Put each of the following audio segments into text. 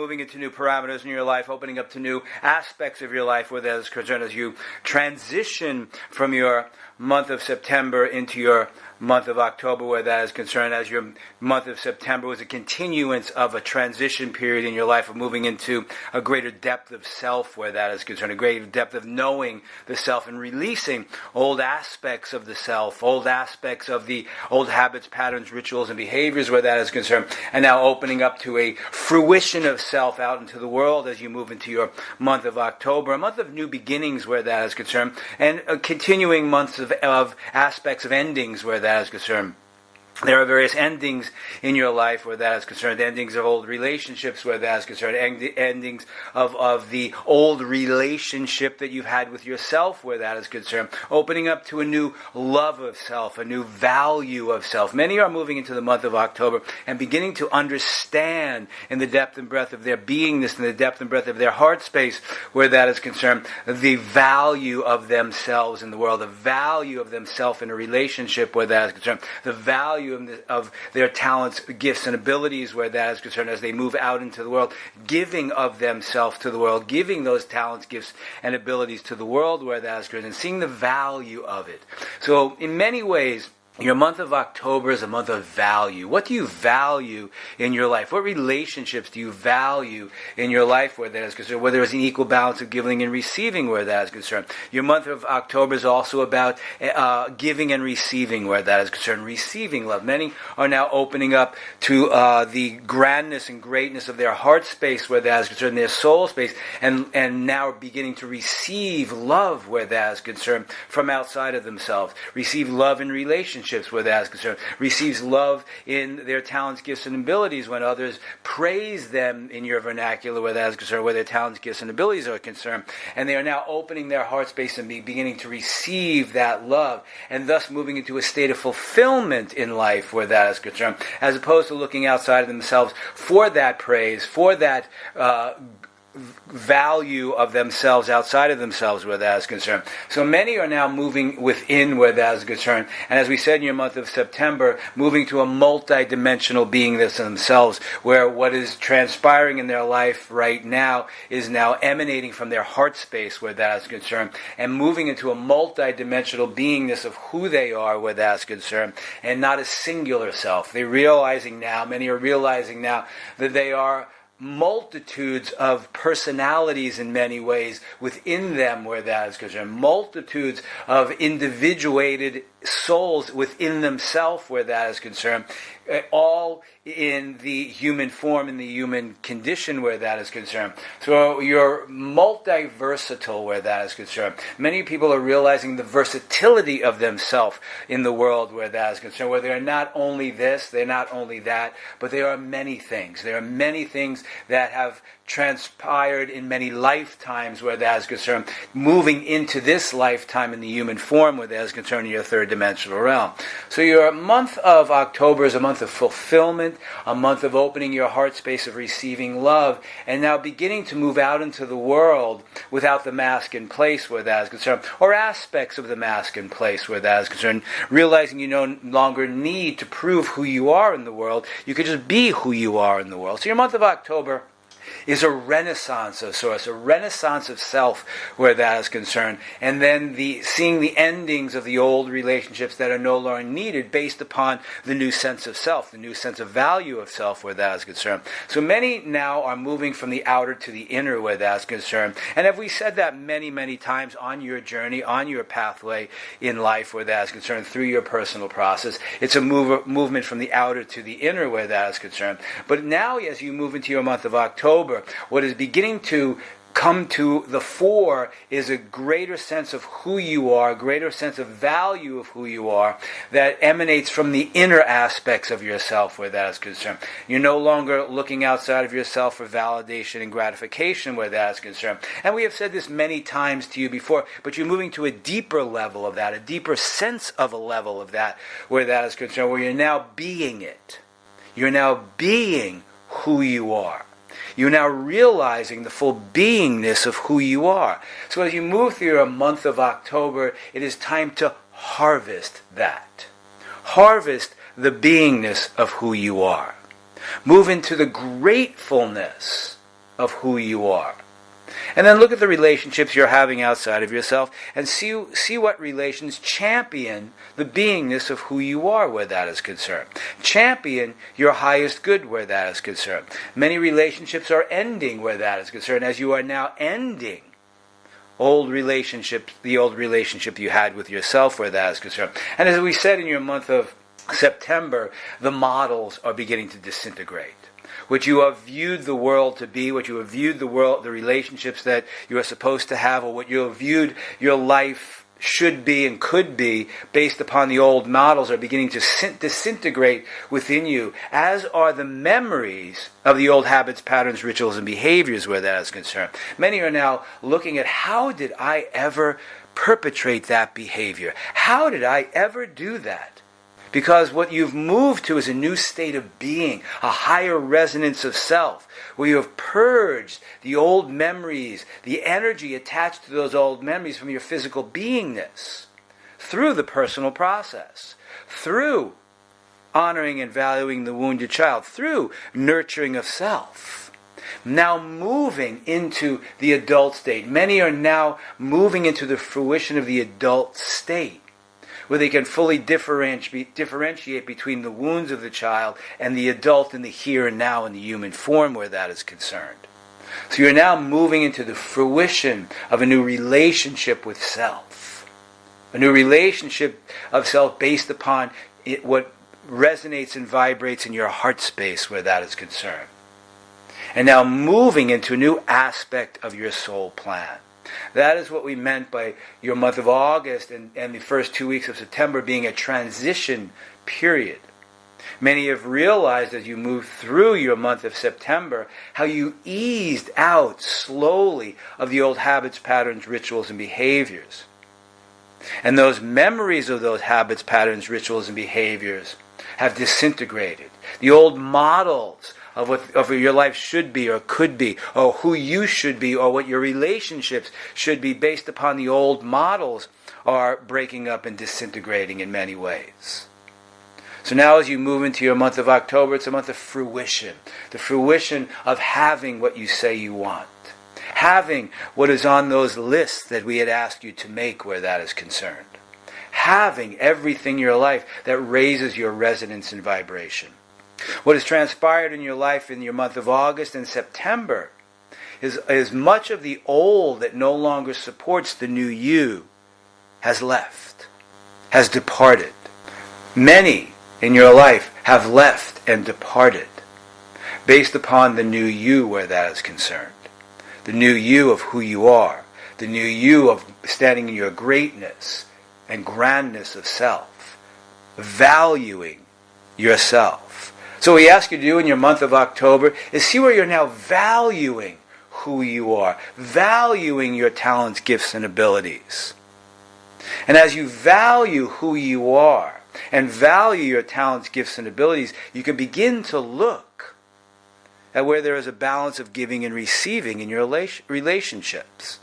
moving into new parameters in your life, opening up to new aspects of your life where that is concerned as you transition from your month of September into your month of October where that is concerned, as your month of September was a continuance of a transition period in your life of moving into a greater depth of self where that is concerned, a greater depth of knowing the self and releasing old aspects of the self, old aspects of the old habits, patterns, rituals, and behaviors where that is concerned, and now opening up to a fruition of self out into the world as you move into your month of October, a month of new beginnings where that is concerned, and continuing months of aspects of endings where that is concerned. There are various endings in your life where that is concerned, endings of old relationships where that is concerned, endings of the old relationship that you've had with yourself where that is concerned, opening up to a new love of self, a new value of self. Many are moving into the month of October and beginning to understand in the depth and breadth of their beingness, in the depth and breadth of their heart space where that is concerned, the value of themselves in the world, the value of themselves in a relationship where that is concerned, the value of their talents, gifts, and abilities where that is concerned as they move out into the world, giving of themselves to the world, giving those talents, gifts, and abilities to the world where that is concerned, and seeing the value of it. So in many ways, your month of October is a month of value. What do you value in your life? What relationships do you value in your life where that is concerned? Where there is an equal balance of giving and receiving where that is concerned. Your month of October is also about giving and receiving where that is concerned. Receiving love. Many are now opening up to the grandness and greatness of their heart space where that is concerned, their soul space, and now are beginning to receive love where that is concerned from outside of themselves. Receive love in relationships where that is concerned, receives love in their talents, gifts, and abilities when others praise them in your vernacular where that is concerned, where their talents, gifts, and abilities are concerned. And they are now opening their heart space and beginning to receive that love, and thus moving into a state of fulfillment in life where that is concerned, as opposed to looking outside of themselves for that praise, for that value of themselves outside of themselves where that is concerned. So many are now moving within where that is concerned. And as we said in your month of September, moving to a multi-dimensional beingness in themselves, where what is transpiring in their life right now is now emanating from their heart space where that is concerned, and moving into a multi-dimensional beingness of who they are where that is concerned, and not a singular self. Many are realizing now that they are multitudes of personalities in many ways within them where that is concerned, multitudes of individuated souls within themselves where that is concerned, all in the human form, in the human condition where that is concerned. So you're multiversatile where that is concerned. Many people are realizing the versatility of themselves in the world where that is concerned, where they're not only this, they're not only that, but they are many things. There are many things that have transpired in many lifetimes where that is concerned, moving into this lifetime in the human form where that is concerned in your third dimensional realm. So your month of October is a month of fulfillment, a month of opening your heart space, of receiving love, and now beginning to move out into the world without the mask in place where that is concerned, or aspects of the mask in place where that is concerned, realizing you no longer need to prove who you are in the world, you could just be who you are in the world. So your month of October is a renaissance of sorts, a renaissance of self where that is concerned, and then seeing the endings of the old relationships that are no longer needed based upon the new sense of self, the new sense of value of self where that is concerned. So many now are moving from the outer to the inner where that is concerned, and have we said that many, many times on your journey, on your pathway in life where that is concerned, through your personal process, it's a movement from the outer to the inner where that is concerned. But now as you move into your month of October, what is beginning to come to the fore is a greater sense of who you are, a greater sense of value of who you are that emanates from the inner aspects of yourself where that is concerned. You're no longer looking outside of yourself for validation and gratification where that is concerned. And we have said this many times to you before, but you're moving to a deeper level of that, a deeper sense of a level of that where that is concerned, where you're now being it. You're now being who you are. You're now realizing the full beingness of who you are. So as you move through a month of October, it is time to harvest that. Harvest the beingness of who you are. Move into the gratefulness of who you are. And then look at the relationships you're having outside of yourself and see what relations champion the beingness of who you are where that is concerned. Champion your highest good where that is concerned. Many relationships are ending where that is concerned, as you are now ending old relationships, the old relationship you had with yourself where that is concerned. And as we said, in your month of September, the models are beginning to disintegrate. What you have viewed the world to be, what you have viewed the world, the relationships that you are supposed to have, or what you have viewed your life should be and could be based upon the old models, are beginning to disintegrate within you, as are the memories of the old habits, patterns, rituals, and behaviors where that is concerned. Many are now looking at, how did I ever perpetrate that behavior? How did I ever do that? Because what you've moved to is a new state of being, a higher resonance of self, where you have purged the old memories, the energy attached to those old memories from your physical beingness, through the personal process, through honoring and valuing the wounded child, through nurturing of self. Now moving into the adult state. Many are now moving into the fruition of the adult state, where they can fully differentiate between the wounds of the child and the adult in the here and now in the human form where that is concerned. So you're now moving into the fruition of a new relationship with self. A new relationship of self based upon what resonates and vibrates in your heart space where that is concerned. And now moving into a new aspect of your soul plan. That is what we meant by your month of August and the first 2 weeks of September being a transition period. Many have realized as you move through your month of September how you eased out slowly of the old habits, patterns, rituals, and behaviors. And those memories of those habits, patterns, rituals, and behaviors have disintegrated. The old models of what your life should be or could be, or who you should be, or what your relationships should be based upon the old models are breaking up and disintegrating in many ways. So now as you move into your month of October, it's a month of fruition. The fruition of having what you say you want. Having what is on those lists that we had asked you to make where that is concerned. Having everything in your life that raises your resonance and vibration. What has transpired in your life in your month of August and September is much of the old that no longer supports the new you has left, has departed. Many in your life have left and departed based upon the new you where that is concerned. The new you of who you are. The new you of standing in your greatness and grandness of self. Valuing yourself. So what we ask you to do in your month of October is see where you're now valuing who you are, valuing your talents, gifts, and abilities. And as you value who you are and value your talents, gifts, and abilities, you can begin to look at where there is a balance of giving and receiving in your relationships,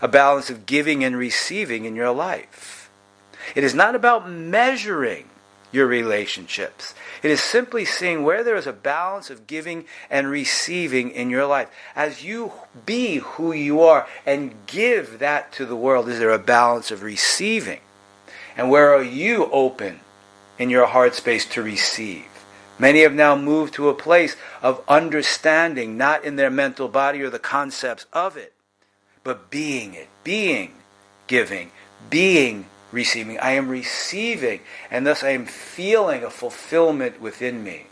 a balance of giving and receiving in your life. It is not about measuring your relationships. It is simply seeing where there is a balance of giving and receiving in your life. As you be who you are and give that to the world, is there a balance of receiving? And where are you open in your heart space to receive? Many have now moved to a place of understanding, not in their mental body or the concepts of it, but being it, being giving, being receiving. I am receiving, and thus I am feeling a fulfillment within me.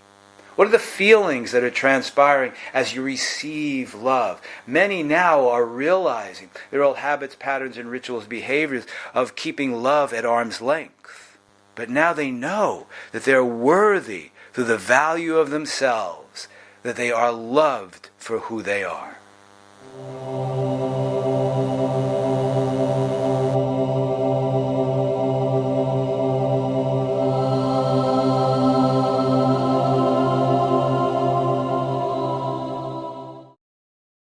What are the feelings that are transpiring as you receive love? Many now are realizing their old habits, patterns, and rituals, behaviors of keeping love at arm's length. But now they know that they're worthy through the value of themselves, that they are loved for who they are.